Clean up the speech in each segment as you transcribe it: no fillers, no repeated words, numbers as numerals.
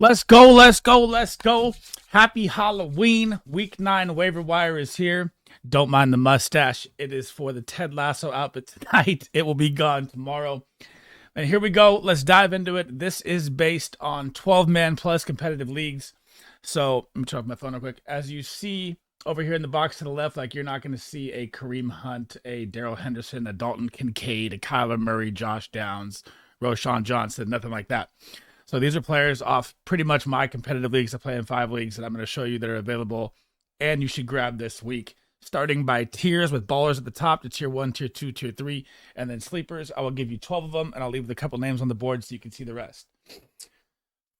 Let's go, let's go, let's go. Happy Halloween. Week 9 waiver wire is here. Don't mind the mustache. It is for the Ted Lasso outfit tonight. It will be gone tomorrow. And here we go. Let's dive into it. This is based on 12-man plus competitive leagues. So let me turn off my phone real quick. As you see over here in the box to the left, like you're not going to see a Kareem Hunt, a Darrell Henderson, a Dalton Kincaid, a Kyler Murray, Josh Downs, Roshan Johnson, nothing like that. So these are players off pretty much my competitive leagues. I play in 5 leagues that I'm going to show you that are available, and you should grab this week. Starting by tiers with ballers at the top to tier 1, tier 2, tier 3, and then sleepers. I will give you 12 of them, and I'll leave a couple names on the board so you can see the rest.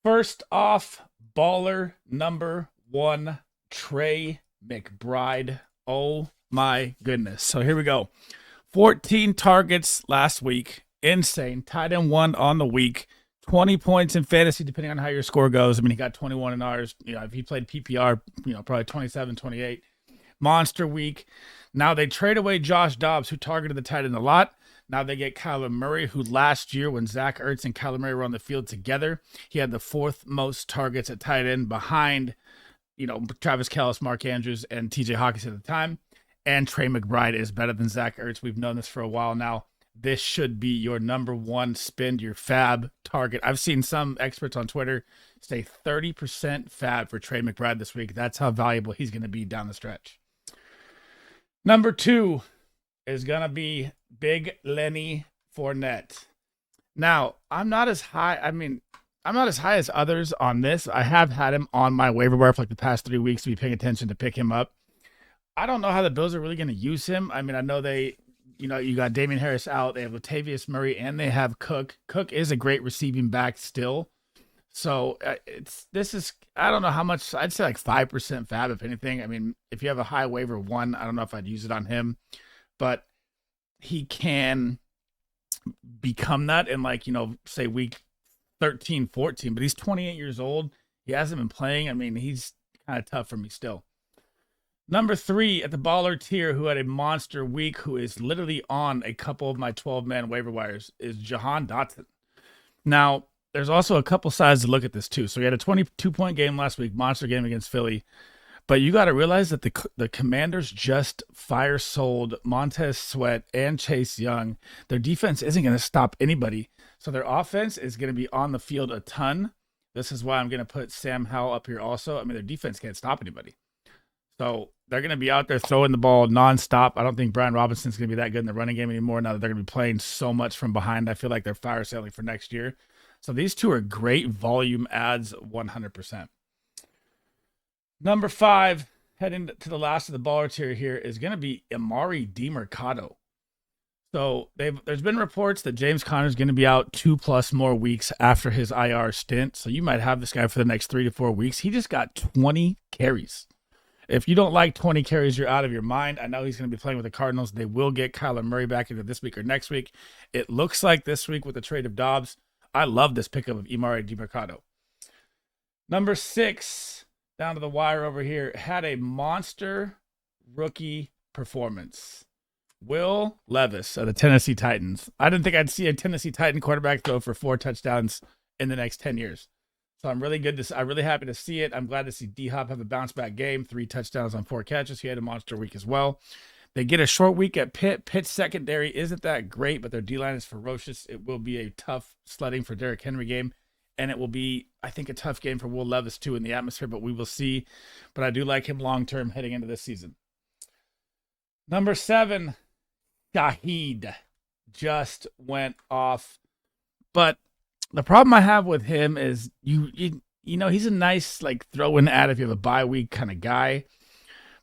First off, baller number 1, Trey McBride. Oh my goodness. So here we go. 14 targets last week. Insane. Tight end 1 on the week. 20 points in fantasy, depending on how your score goes. I mean, he got 21 in ours. You know, if he played PPR, probably 27, 28. Monster week. Now they trade away Josh Dobbs, who targeted the tight end a lot. Now they get Kyler Murray, who last year when Zach Ertz and Kyler Murray were on the field together, he had the 4th most targets at tight end behind, Travis Kelce, Mark Andrews, and TJ Hawkins at the time. And Trey McBride is better than Zach Ertz. We've known this for a while now. This should be your number 1 spend, your fab target. I've seen some experts on Twitter say 30% fab for Trey McBride this week. That's how valuable he's going to be down the stretch. Number 2 is going to be Big Lenny Fournette. Now, I'm not as high as others on this. I have had him on my waiver wire for like the past 3 weeks to be paying attention to pick him up. I don't know how the Bills are really going to use him. I mean, I know they... you got Damian Harris out. They have Latavius Murray, and they have Cook. Cook is a great receiving back still. So I don't know how much. I'd say like 5% fab, if anything. I mean, if you have a high waiver 1, I don't know if I'd use it on him. But he can become that in say week 13, 14. But he's 28 years old. He hasn't been playing. I mean, he's kind of tough for me still. Number 3 at the baller tier, who had a monster week, who is literally on a couple of my 12-man waiver wires, is Jahan Dotson. Now, there's also a couple sides to look at this too. So he had a 22-point game last week, monster game against Philly. But you got to realize that the Commanders just fire-sold Montez Sweat and Chase Young. Their defense isn't going to stop anybody. So their offense is going to be on the field a ton. This is why I'm going to put Sam Howell up here also. I mean, their defense can't stop anybody. So they're going to be out there throwing the ball nonstop. I don't think Brian Robinson's going to be that good in the running game anymore now that they're going to be playing so much from behind. I feel like they're fire selling for next year. So these two are great volume adds 100%. Number 5, heading to the last of the baller tier here, is going to be Emari Demercado. So there's been reports that James Conner is going to be out 2+ more weeks after his IR stint. So you might have this guy for the next 3 to 4 weeks. He just got 20 carries. If you don't like 20 carries, you're out of your mind. I know he's going to be playing with the Cardinals. They will get Kyler Murray back either this week or next week. It looks like this week with the trade of Dobbs. I love this pickup of Emari Demercado. Number 6, down to the wire over here, had a monster rookie performance. Will Levis of the Tennessee Titans. I didn't think I'd see a Tennessee Titan quarterback throw for 4 touchdowns in the next 10 years. So I'm really happy to see it. I'm glad to see D-Hop have a bounce-back game, 3 touchdowns on 4 catches. He had a monster week as well. They get a short week at Pitt. Pitt's secondary isn't that great, but their D-line is ferocious. It will be a tough sledding for Derrick Henry game, and it will be, I think, a tough game for Will Levis too in the atmosphere, but we will see. But I do like him long-term heading into this season. Number 7, Shaheed just went off. But the problem I have with him is he's a nice throw-in ad if you have a bye week kind of guy,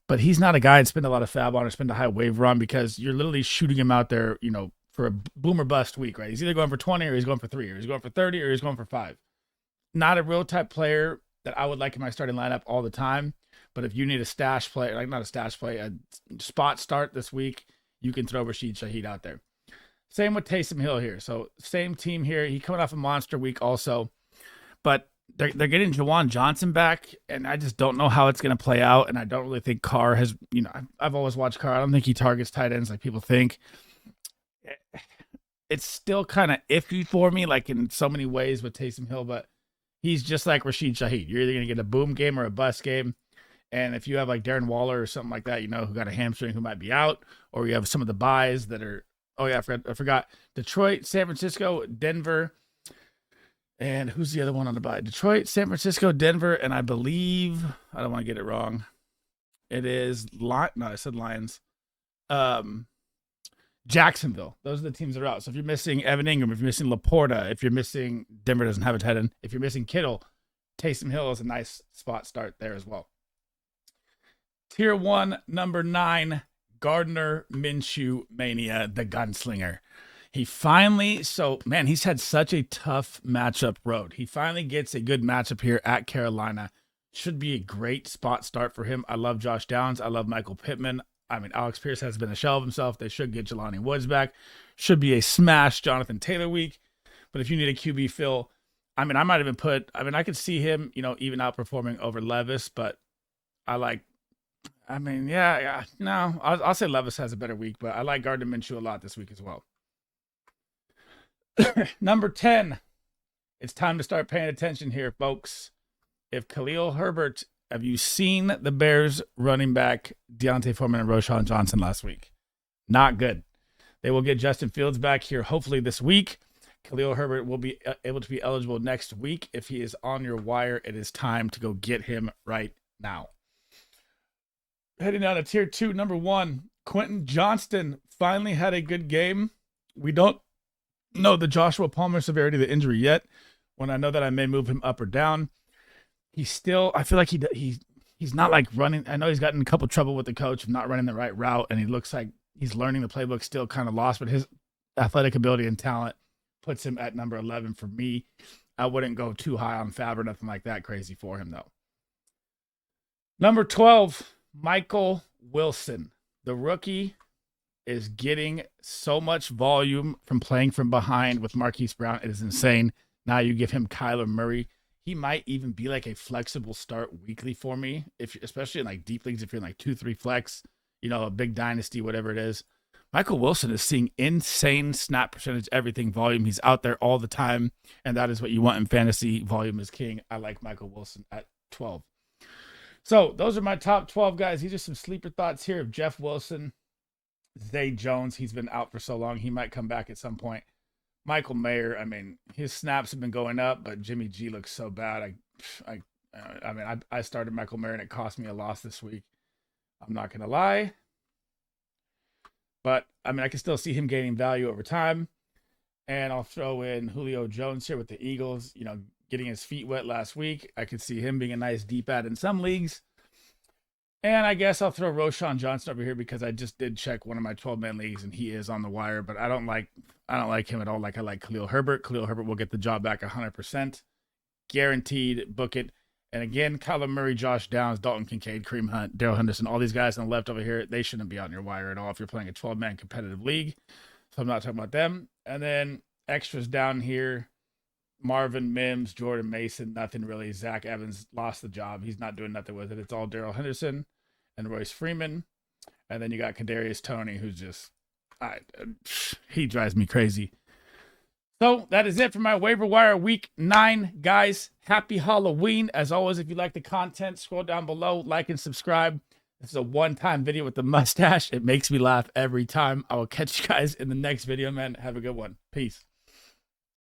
but he's not a guy I'd spend a lot of fab on or spend a high waiver on because you're literally shooting him out there, for a boom or bust week, right? He's either going for 20 or he's going for 3 or he's going for 30 or he's going for 5. Not a real type player that I would like in my starting lineup all the time, but if you need a stash play, not a stash play, a spot start this week, you can throw Rashid Shaheed out there. Same with Taysom Hill here. So same team here. He coming off a monster week also. But they're getting Jawan Johnson back, and I just don't know how it's going to play out. And I don't really think Carr has, I've always watched Carr. I don't think he targets tight ends like people think. It's still kind of iffy for me, like in so many ways with Taysom Hill, but he's just like Rashid Shaheed. You're either going to get a boom game or a bust game. And if you have like Darren Waller or something like that, who got a hamstring who might be out, or you have some of the buys that are, oh yeah, I forgot Detroit, San Francisco, Denver, and who's the other one on the buy? Detroit, San Francisco, Denver, and I believe, I don't want to get it wrong. It is, no, I said Lions. Jacksonville. Those are the teams that are out. So if you're missing Evan Ingram, if you're missing Laporta, if you're missing, Denver doesn't have a tight end. If you're missing Kittle, Taysom Hill is a nice spot start there as well. Tier 1, number 9, Gardner Minshew Mania, the gunslinger. He finally, he's had such a tough matchup road. He finally gets a good matchup here at Carolina. Should be a great spot start for him. I love Josh Downs. I love Michael Pittman. I mean, Alex Pierce has been a shell of himself. They should get Jelani Woods back. Should be a smash Jonathan Taylor week. But if you need a QB fill, I might even I could see him, even outperforming over Levis, but I'll say Levis has a better week, but I like Gardner Minshew a lot this week as well. Number 10, it's time to start paying attention here, folks. If Khalil Herbert, have you seen the Bears running back Deontay Foreman and Roschon Johnson last week? Not good. They will get Justin Fields back here hopefully this week. Khalil Herbert will be able to be eligible next week. If he is on your wire, it is time to go get him right now. Heading down to tier 2, number 1, Quentin Johnston finally had a good game. We don't know the Joshua Palmer severity of the injury yet. When I know that, I may move him up or down. He's still, I feel like he's not like running. I know he's gotten a couple trouble with the coach of not running the right route, and he looks like he's learning the playbook, still kind of lost, but his athletic ability and talent puts him at number 11 for me. I wouldn't go too high on Fab or nothing like that crazy for him, though. Number 12, Michael Wilson. The rookie is getting so much volume from playing from behind with Marquise Brown. It is insane. Now you give him Kyler Murray. He might even be like a flexible start weekly for me, especially in like deep leagues, if you're in like 2-3 flex, a big dynasty, whatever it is. Michael Wilson is seeing insane snap percentage, everything, volume. He's out there all the time, and that is what you want in fantasy. Volume is king. I like Michael Wilson at 12. So those are my top 12 guys. These are some sleeper thoughts here of Jeff Wilson. Zay Jones, he's been out for so long. He might come back at some point. Michael Mayer, his snaps have been going up, but Jimmy G looks so bad. I started Michael Mayer, and it cost me a loss this week. I'm not going to lie. But, I can still see him gaining value over time. And I'll throw in Julio Jones here with the Eagles, getting his feet wet last week. I could see him being a nice deep add in some leagues. And I guess I'll throw Roschon Johnson over here because I just did check one of my 12-man leagues, and he is on the wire. But I don't like him at all. Like I like Khalil Herbert. Khalil Herbert will get the job back 100%. Guaranteed. Book it. And again, Kyler Murray, Josh Downs, Dalton Kincaid, Kareem Hunt, Darrell Henderson, all these guys on the left over here, they shouldn't be on your wire at all if you're playing a 12-man competitive league. So I'm not talking about them. And then extras down here, Marvin Mims, Jordan Mason, nothing really. Zach Evans lost the job. He's not doing nothing with it. It's all Darrell Henderson and Royce Freeman. And then you got Kadarius Toney, who's just, he drives me crazy. So that is it for my waiver wire week 9, guys. Happy Halloween. As always, if you like the content, scroll down below, like and subscribe. This is a one-time video with the mustache. It makes me laugh every time. I will catch you guys in the next video, man. Have a good one. Peace.